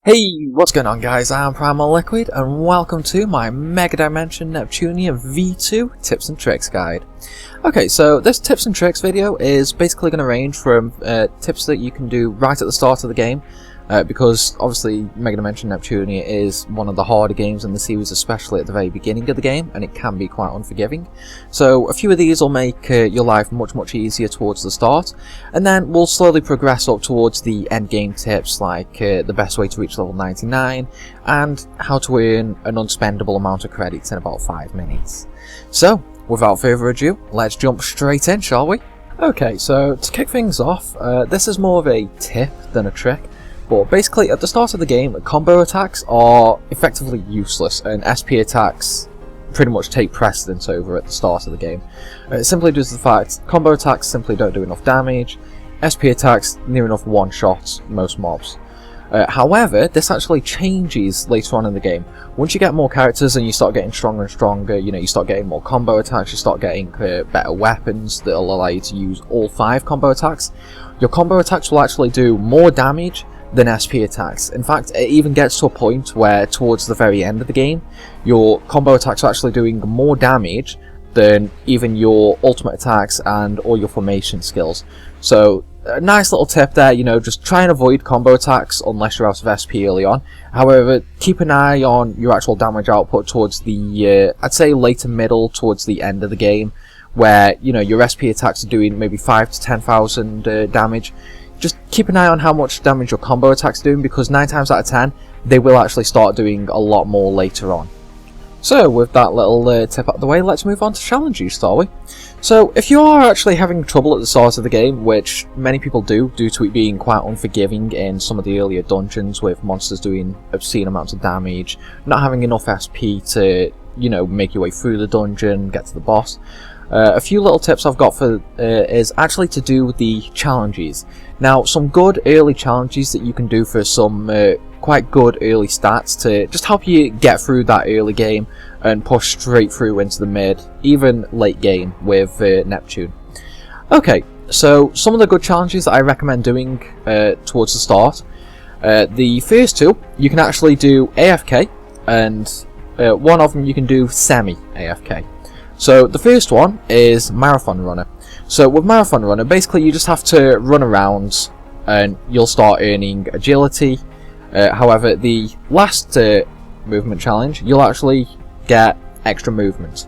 Hey, what's going on guys, I'm Primal Liquid and welcome to my Megadimension Neptunia V2 Tips and Tricks guide. Okay, so this tips and tricks video is basically going to range from tips that you can do right at the start of the game, because obviously Megadimension Neptunia is one of the harder games in the series, especially at the very beginning of the game, and it can be quite unforgiving. So a few of these will make your life much easier towards the start, and then we'll slowly progress up towards the end game tips like the best way to reach level 99 and how to earn an unspendable amount of credits in about 5 minutes. So without further ado, let's jump straight in, shall we? Okay, so to kick things off, this is more of a tip than a trick. But basically, at the start of the game, combo attacks are effectively useless, and SP attacks pretty much take precedence over at the start of the game. Simply due to the fact combo attacks simply don't do enough damage, SP attacks near enough one-shots most mobs. However, this actually changes later on in the game. Once you get more characters and you start getting stronger and stronger, you start getting more combo attacks, you start getting better weapons that will allow you to use all 5 combo attacks. Your combo attacks will actually do more damage than SP attacks. In fact, it even gets to a point where towards the very end of the game, your combo attacks are actually doing more damage than even your ultimate attacks and all your formation skills. So a nice little tip there, just try and avoid combo attacks unless you're out of SP early on. However, keep an eye on your actual damage output towards the, I'd say later middle, towards the end of the game, where, your SP attacks are doing maybe 5 to 10,000 damage. Just keep an eye on how much damage your combo attacks are doing, because 9 times out of 10, they will actually start doing a lot more later on. So with that little tip out of the way, let's move on to challenges, shall we? So if you are actually having trouble at the start of the game, which many people do due to it being quite unforgiving in some of the earlier dungeons with monsters doing obscene amounts of damage, not having enough SP to, make your way through the dungeon, get to the boss, a few little tips I've got for is actually to do with the challenges. Now, some good early challenges that you can do for some quite good early stats to just help you get through that early game and push straight through into the mid, even late game with Neptune. Okay, so some of the good challenges that I recommend doing towards the start. The first 2, you can actually do AFK, and one of them you can do semi-AFK. So the first one is Marathon Runner. So with Marathon Runner, basically you just have to run around and you'll start earning agility. However, the last movement challenge, you'll actually get extra movement.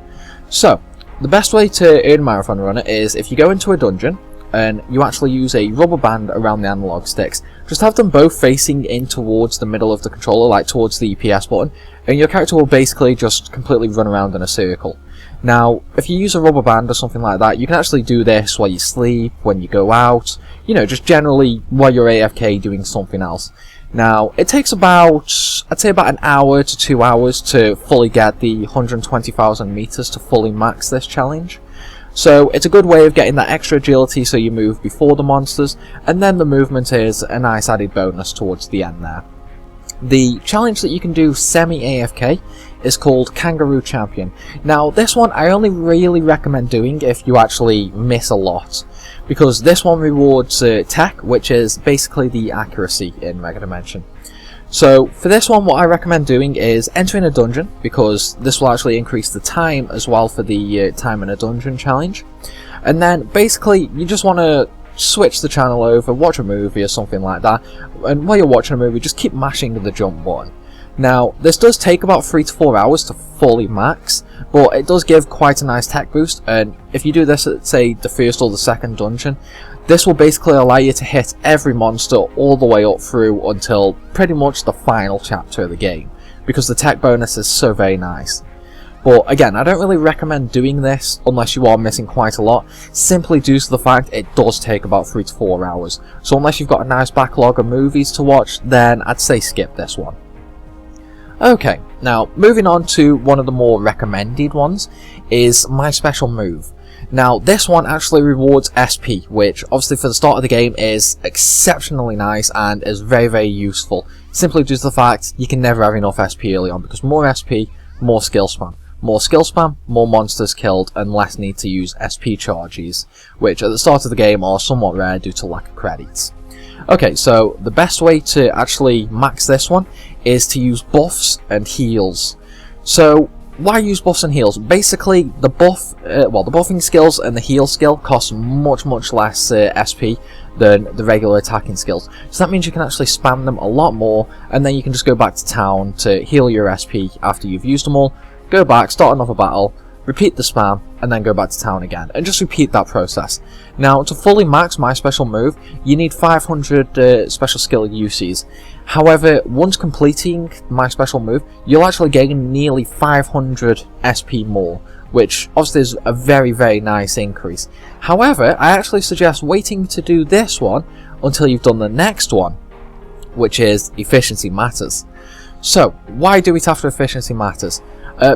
So the best way to earn Marathon Runner is if you go into a dungeon and you actually use a rubber band around the analog sticks. Just have them both facing in towards the middle of the controller, like towards the PS button, and your character will basically just completely run around in a circle. Now, if you use a rubber band or something like that, you can actually do this while you sleep, when you go out, just generally while you're AFK doing something else. Now, it takes about, I'd say about an hour to 2 hours to fully get the 120,000 meters to fully max this challenge. So it's a good way of getting that extra agility so you move before the monsters, and then the movement is a nice added bonus towards the end there. The challenge that you can do semi-AFK is called Kangaroo Champion. Now this one I only really recommend doing if you actually miss a lot, because this one rewards tech, which is basically the accuracy in Megadimension. So for this one, what I recommend doing is entering a dungeon, because this will actually increase the time as well for the time in a dungeon challenge. And then basically you just want to switch the channel over, watch a movie or something like that, and while you're watching a movie just keep mashing the jump button. Now this does take about 3 to 4 hours to fully max, but it does give quite a nice tech boost, and if you do this at say the first or the second dungeon, this will basically allow you to hit every monster all the way up through until pretty much the final chapter of the game, because the tech bonus is so very nice. But again, I don't really recommend doing this unless you are missing quite a lot, simply due to the fact it does take about 3 to 4 hours. So unless you've got a nice backlog of movies to watch, then I'd say skip this one. Okay, now moving on to one of the more recommended ones is My Special Move. Now this one actually rewards SP, which obviously for the start of the game is exceptionally nice and is very useful, simply due to the fact you can never have enough SP early on, because more SP, more skill spam. More skill spam, more monsters killed, and less need to use SP charges, which at the start of the game are somewhat rare due to lack of credits. Okay, so the best way to actually max this one is to use buffs and heals. So why use buffs and heals? Basically, the buffing skills and the heal skill cost much less SP than the regular attacking skills. So that means you can actually spam them a lot more, and then you can just go back to town to heal your SP after you've used them all, go back, start another battle, repeat the spam, and then go back to town again, and just repeat that process. Now, to fully max my special move, you need 500 special skill uses. However, once completing my special move, you'll actually gain nearly 500 SP more, which obviously is a very nice increase. However, I actually suggest waiting to do this one until you've done the next one, which is Efficiency Matters. So, why do it after Efficiency Matters?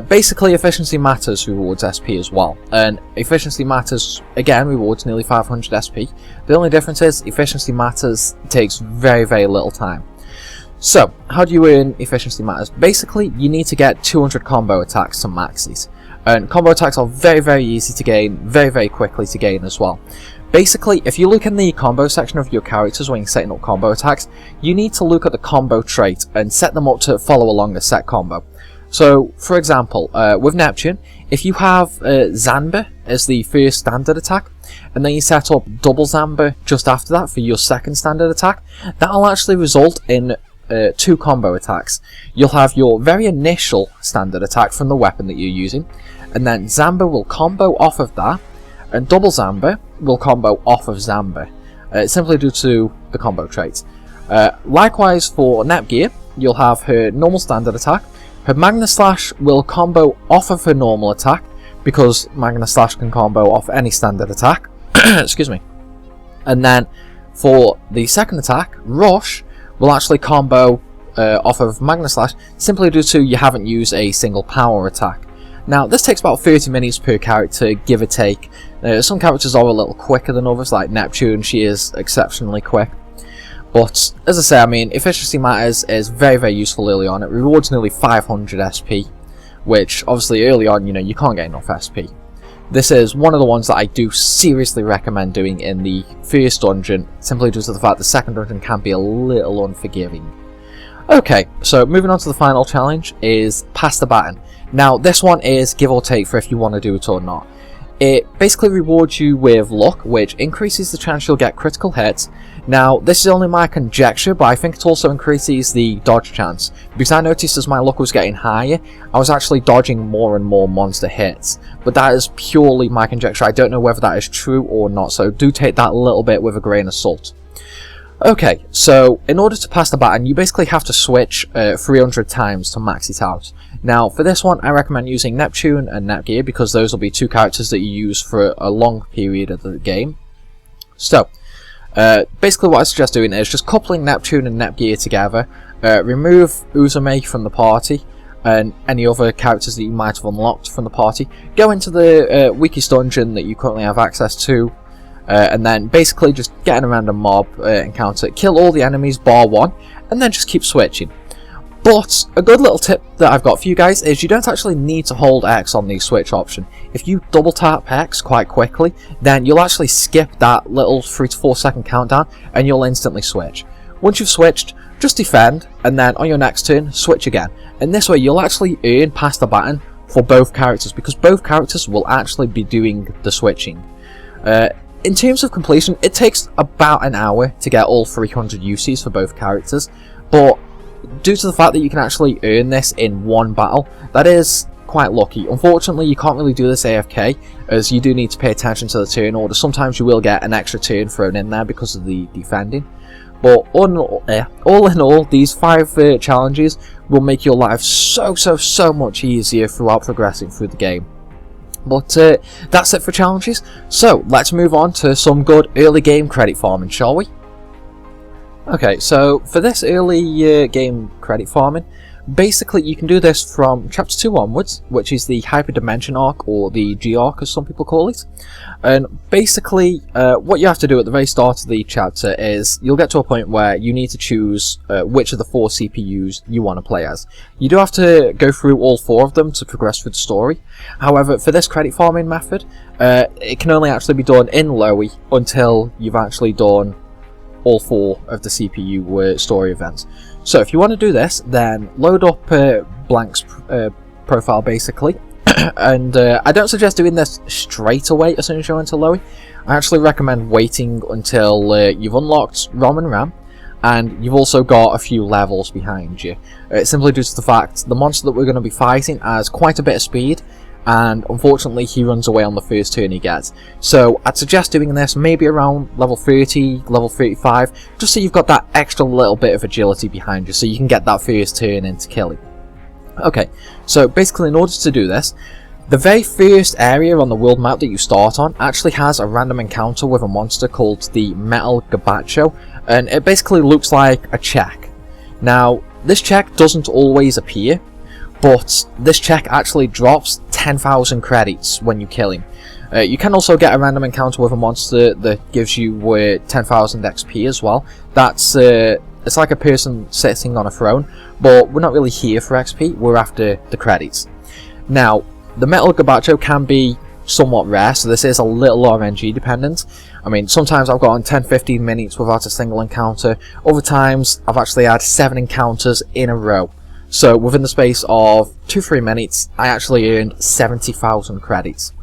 Basically, Efficiency Matters rewards SP as well, and Efficiency Matters, again, rewards nearly 500 SP. The only difference is, Efficiency Matters takes very little time. So, how do you earn Efficiency Matters? Basically, you need to get 200 combo attacks to max it. And combo attacks are very easy to gain, very quickly to gain as well. Basically, if you look in the combo section of your characters when you're setting up combo attacks, you need to look at the combo trait and set them up to follow along a set combo. So, for example, with Neptune, if you have Zanber as the first standard attack, and then you set up double Zanber just after that for your second standard attack, that'll actually result in 2 combo attacks. You'll have your very initial standard attack from the weapon that you're using, and then Zanber will combo off of that, and double Zanber will combo off of Zanber, simply due to the combo traits. Likewise for Nepgear, you'll have her normal standard attack. Her Magna Slash will combo off of her normal attack, because Magna Slash can combo off any standard attack. Excuse me. And then for the second attack, Rush will actually combo off of Magna Slash, simply due to you haven't used a single power attack. Now, this takes about 30 minutes per character, give or take. Some characters are a little quicker than others, like Neptune, she is exceptionally quick. But, as I say, I mean, Efficiency Matters is very useful early on. It rewards nearly 500 SP, which, obviously, early on, you know, you can't get enough SP. This is one of the ones that I do seriously recommend doing in the first dungeon, simply due to the fact the second dungeon can be a little unforgiving. Okay, so moving on to the final challenge is Pass the Baton. Now, this one is give or take for if you want to do it or not. It basically rewards you with luck, which increases the chance you'll get critical hits. Now, this is only my conjecture, but I think it also increases the dodge chance, because I noticed as my luck was getting higher, I was actually dodging more and more monster hits. But that is purely my conjecture. I don't know whether that is true or not, so do take that a little bit with a grain of salt. Okay, so in order to pass the baton, you basically have to switch 300 times to max it out. Now, for this one, I recommend using Neptune and Nepgear, because those will be 2 characters that you use for a long period of the game. So, basically what I suggest doing is just coupling Neptune and Nepgear together, remove Uzume from the party, and any other characters that you might have unlocked from the party, go into the weakest dungeon that you currently have access to, and then basically just get a random mob encounter, kill all the enemies bar 1, and then just keep switching. But a good little tip that I've got for you guys is you don't actually need to hold X on the switch option. If you double tap X quite quickly, then you'll actually skip that little 3 to 4 second countdown and you'll instantly switch. Once you've switched, just defend, and then on your next turn, switch again. And this way you'll actually earn Pass the Baton for both characters, because both characters will actually be doing the switching. In terms of completion, it takes about an hour to get all 300 UCs for both characters, but due to the fact that you can actually earn this in one battle, that is quite lucky. Unfortunately, you can't really do this AFK, as you do need to pay attention to the turn order. Sometimes you will get an extra turn thrown in there because of the defending. But all in all, these 5 challenges will make your life so much easier throughout progressing through the game. But that's it for challenges, so let's move on to some good early game credit farming, shall we? Okay, so for this early game credit farming, basically you can do this from chapter 2 onwards, which is the hyperdimension arc, or the G arc as some people call it. And basically what you have to do at the very start of the chapter is you'll get to a point where you need to choose which of the 4 CPUs you want to play as. You do have to go through all 4 of them to progress through the story. However, for this credit farming method, it can only actually be done in Lowy until you've actually done all 4 of the CPU story events. So if you want to do this, then load up Blank's profile basically, and I don't suggest doing this straight away as soon as you're into Lowy. I actually recommend waiting until you've unlocked ROM and RAM, and you've also got a few levels behind you. Simply due to the fact the monster that we're going to be fighting has quite a bit of speed, and unfortunately he runs away on the first turn he gets. So I'd suggest doing this maybe around level 30, level 35, just so you've got that extra little bit of agility behind you, so you can get that first turn into killing. Okay, so basically in order to do this, the very first area on the world map that you start on actually has a random encounter with a monster called the Metal Gabacho, and it basically looks like a check. Now, this check doesn't always appear, but this check actually drops 10,000 credits when you kill him. You can also get a random encounter with a monster that gives you 10,000 XP as well. That's it's like a person sitting on a throne, but we're not really here for XP, we're after the credits. Now, the Metal Gabacho can be somewhat rare, so this is a little RNG dependent. I mean, sometimes I've gone 10-15 minutes without a single encounter, other times I've actually had 7 encounters in a row. So within the space of 2-3 minutes, I actually earned 70,000 credits.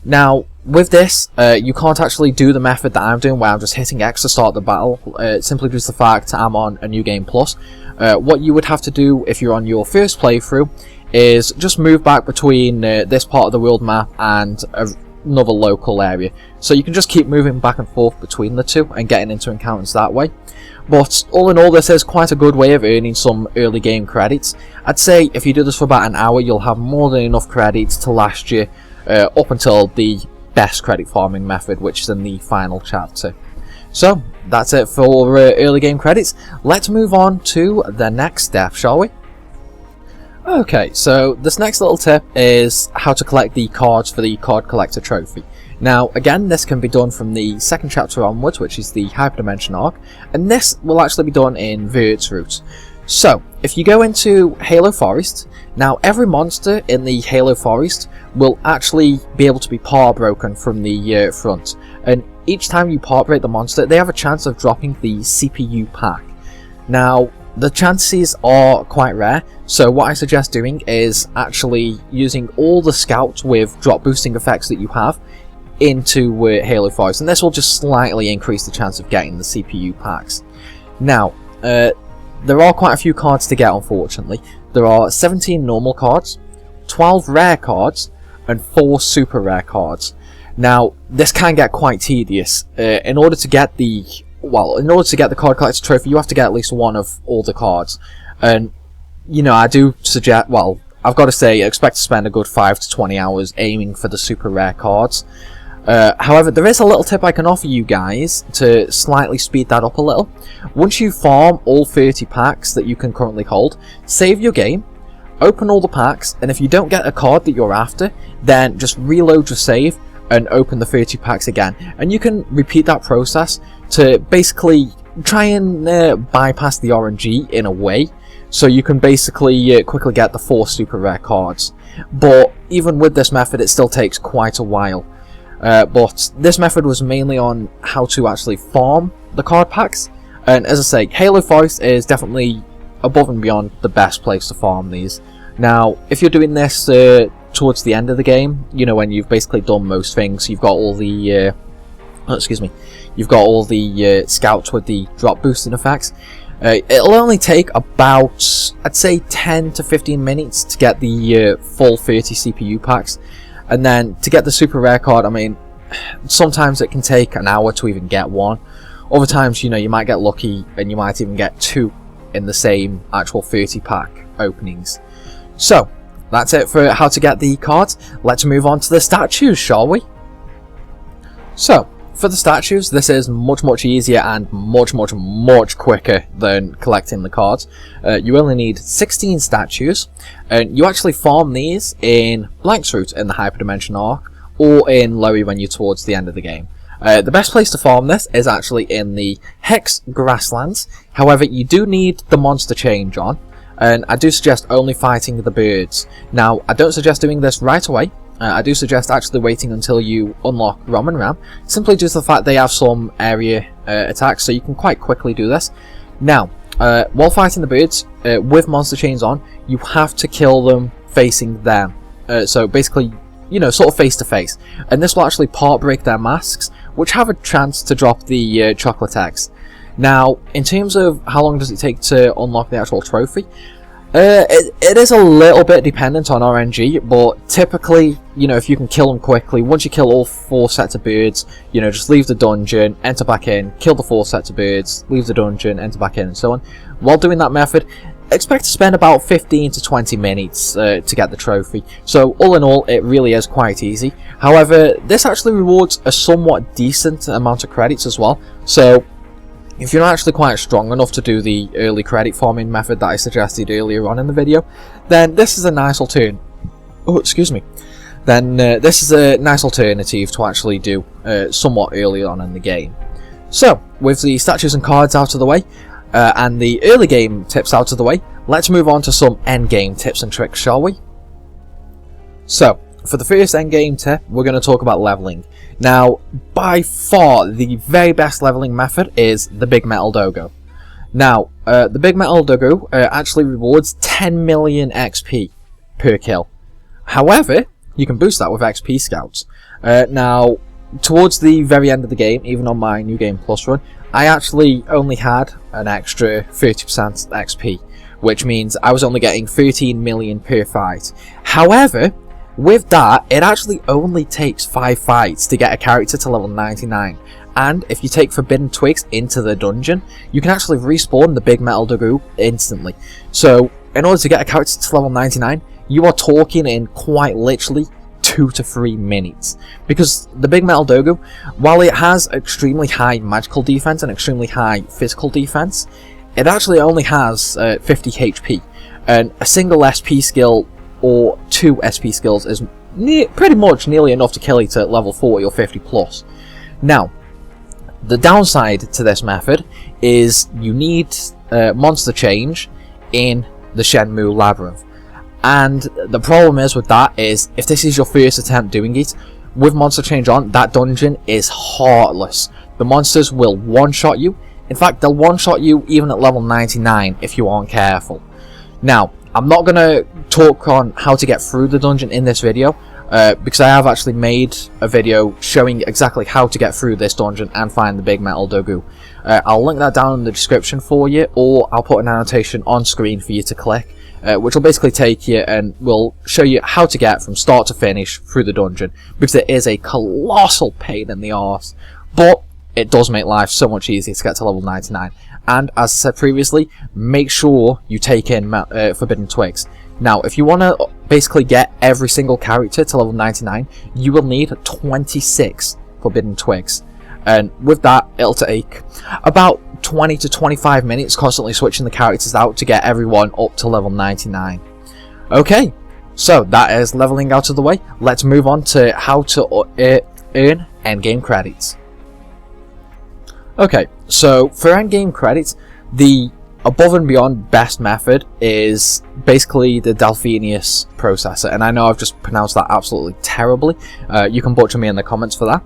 Now, with this, you can't actually do the method that I'm doing, where I'm just hitting X to start the battle, simply due to the fact I'm on a New Game Plus. What you would have to do if you're on your first playthrough is just move back between this part of the world map and another local area. So you can just keep moving back and forth between the two and getting into encounters that way. But all in all, this is quite a good way of earning some early game credits. I'd say if you do this for about an hour, you'll have more than enough credits to last you up until the best credit farming method, which is in the final chapter. So that's it for early game credits. Let's move on to the next step, shall we? Okay, so this next little tip is how to collect the cards for the Card Collector Trophy. Now, again, this can be done from the second chapter onwards, which is the Hyperdimension arc, and this will actually be done in Vert's route. So, if you go into Halo Forest, now every monster in the Halo Forest will actually be able to be part broken from the front, and each time you part break the monster, they have a chance of dropping the CPU pack. Now, the chances are quite rare, so what I suggest doing is actually using all the scouts with drop boosting effects that you have into Halo Forest, and this will just slightly increase the chance of getting the CPU packs. Now, there are quite a few cards to get, unfortunately. There are 17 normal cards, 12 rare cards, and 4 super rare cards. Now, this can get quite tedious. In order to get the Card Collector Trophy, you have to get at least one of all the cards. And, you know, I do suggest, well, I've got to say, I expect to spend a good 5 to 20 hours aiming for the super rare cards. However, there is a little tip I can offer you guys to slightly speed that up a little. Once you farm all 30 packs that you can currently hold, save your game, open all the packs, and if you don't get a card that you're after, then just reload your save and open the 30 packs again. And you can repeat that process to basically try and bypass the RNG in a way, so you can basically quickly get the 4 super rare cards. But even with this method, it still takes quite a while. But this method was mainly on how to actually farm the card packs, and as I say, Halo Forest is definitely above and beyond the best place to farm these. Now, if you're doing this towards the end of the game, you know, when you've basically done most things, you've got all the you've got all the scouts with the drop boosting effects. It'll only take about, I'd say, 10 to 15 minutes to get the full 30 CPU packs. And then to get the super rare card, I mean, sometimes it can take an hour to even get one. Other times, you know, you might get lucky and you might even get 2 in the same actual 30 pack openings. So, that's it for how to get the cards. Let's move on to the statues, shall we? So, for the statues, this is much easier and much quicker than collecting the cards. You only need 16 statues, and you actually farm these in Blank's route in the Hyperdimension arc, or in Lowy when you're towards the end of the game. The best place to farm this is actually in the Hex Grasslands. However, you do need the monster change on, and I do suggest only fighting the birds. Now, I don't suggest doing this right away. I do suggest actually waiting until you unlock ROM and RAM, simply due to the fact they have some area attacks, so you can quite quickly do this. Now, while fighting the birds, with monster chains on, you have to kill them facing them. So basically, you know, sort of face to face. And this will actually part break their masks, which have a chance to drop the chocolate eggs. Now, in terms of how long does it take to unlock the actual trophy, it is a little bit dependent on RNG, but typically, you know, if you can kill them quickly, once you kill all 4 sets of birds, you know, just leave the dungeon, enter back in, kill the 4 sets of birds, leave the dungeon, enter back in, and so on. While doing that method, expect to spend about 15 to 20 minutes to get the trophy. So all in all, it really is quite easy. However, this actually rewards a somewhat decent amount of credits as well. So if you're not actually quite strong enough to do the early credit farming method that I suggested earlier on in the video, then this is a nice alternative. Oh, excuse me. Then this is a nice alternative to actually do somewhat early on in the game. So, with the statues and cards out of the way, and the early game tips out of the way, let's move on to some end game tips and tricks, shall we? So, for the first end game tip, we're going to talk about leveling. Now, by far, the very best leveling method is the Big Metal Dogo. Now, the Big Metal Dogo actually rewards 10 million XP per kill. However, you can boost that with XP Scouts. Now, towards the very end of the game, even on my New Game Plus run, I actually only had an extra 30% XP, which means I was only getting 13 million per fight. However, with that, it actually only takes 5 fights to get a character to level 99. And if you take Forbidden Twigs into the dungeon, you can actually respawn the Big Metal Dogo instantly. So, in order to get a character to level 99, you are talking in quite literally 2 to 3 minutes. Because the Big Metal Dogo, while it has extremely high magical defense and extremely high physical defense, it actually only has 50 HP. And a single SP skill or 2 SP skills is pretty much nearly enough to kill it at level 40 or 50 plus. Now, the downside to this method is you need monster change in the Shenmue Labyrinth. And the problem is with that is, if this is your first attempt doing it, with monster change on, that dungeon is heartless. The monsters will one-shot you. In fact, they'll one-shot you even at level 99 if you aren't careful. Now, I'm not going to talk on how to get through the dungeon in this video, because I have actually made a video showing exactly how to get through this dungeon and find the Big Metal Dogo. I'll link that down in the description for you, or I'll put an annotation on screen for you to click, which will basically take you and will show you how to get from start to finish through the dungeon, because it is a colossal pain in the arse, but it does make life so much easier to get to level 99. And as I said previously, make sure you take in Forbidden Twigs. Now, if you want to basically get every single character to level 99, you will need 26 Forbidden Twigs. And with that, it'll take about 20 to 25 minutes constantly switching the characters out to get everyone up to level 99. Okay, so that is leveling out of the way. Let's move on to how to earn endgame credits. Okay, so for endgame credits, the above and beyond best method is basically the Delphinius processor, and I know I've just pronounced that absolutely terribly. You can butcher me in the comments for that.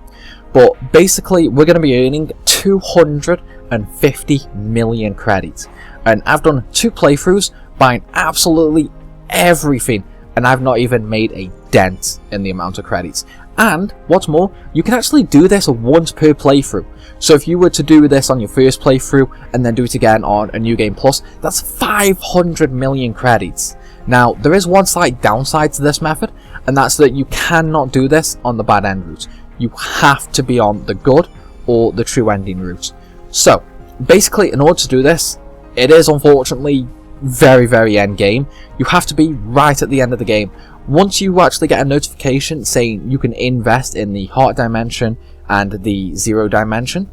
But basically, we're going to be earning 250 million credits. And I've done 2 playthroughs buying absolutely everything, and I've not even made a dent in the amount of credits. And, what's more, you can actually do this once per playthrough. So if you were to do this on your first playthrough, and then do it again on a New Game Plus, that's 500 million credits. Now, there is one slight downside to this method, and that's that you cannot do this on the bad end route. You have to be on the good or the true ending route. So, basically, in order to do this, it is unfortunately very, very end game. You have to be right at the end of the game. Once you actually get a notification saying you can invest in the Heart Dimension and the Zero Dimension,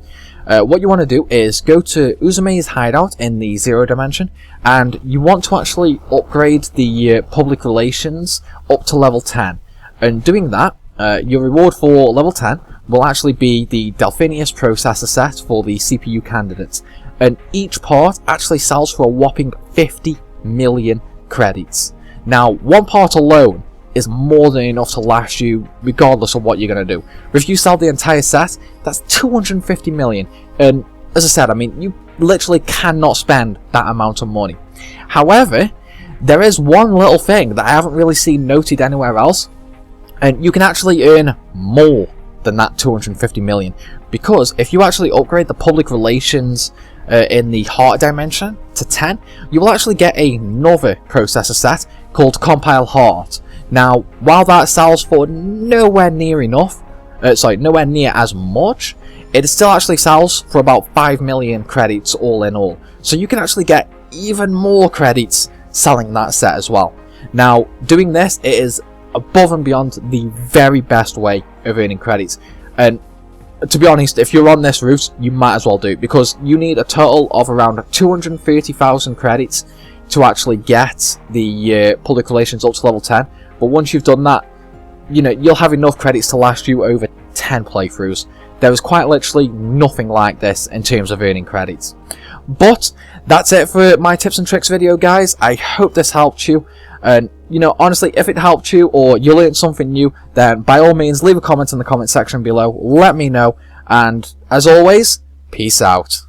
what you want to do is go to Uzume's hideout in the Zero Dimension, and you want to actually upgrade the public relations up to level 10. And doing that, your reward for level 10 will actually be the Delphinius processor set for the CPU candidates. And each part actually sells for a whopping 50 million credits. Now, one part alone is more than enough to last you regardless of what you're going to do. If you sell the entire set, that's 250 million, and as I said, I mean, you literally cannot spend that amount of money. However, there is one little thing that I haven't really seen noted anywhere else, and you can actually earn more than that 250 million, because if you actually upgrade the public relations in the heart dimension to 10, you will actually get another processor set called Compile Heart. Now, while that sells for nowhere near as much, it still actually sells for about 5 million credits all in all. So you can actually get even more credits selling that set as well. Now, doing this, it is above and beyond the very best way of earning credits. And to be honest, if you're on this route, you might as well do it, because you need a total of around 230,000 credits to actually get the public relations up to level 10. But once you've done that, you know, you'll have enough credits to last you over 10 playthroughs. There is quite literally nothing like this in terms of earning credits. But that's it for my tips and tricks video, guys. I hope this helped you. And, you know, honestly, if it helped you or you learned something new, then by all means, leave a comment in the comment section below. Let me know. And as always, peace out.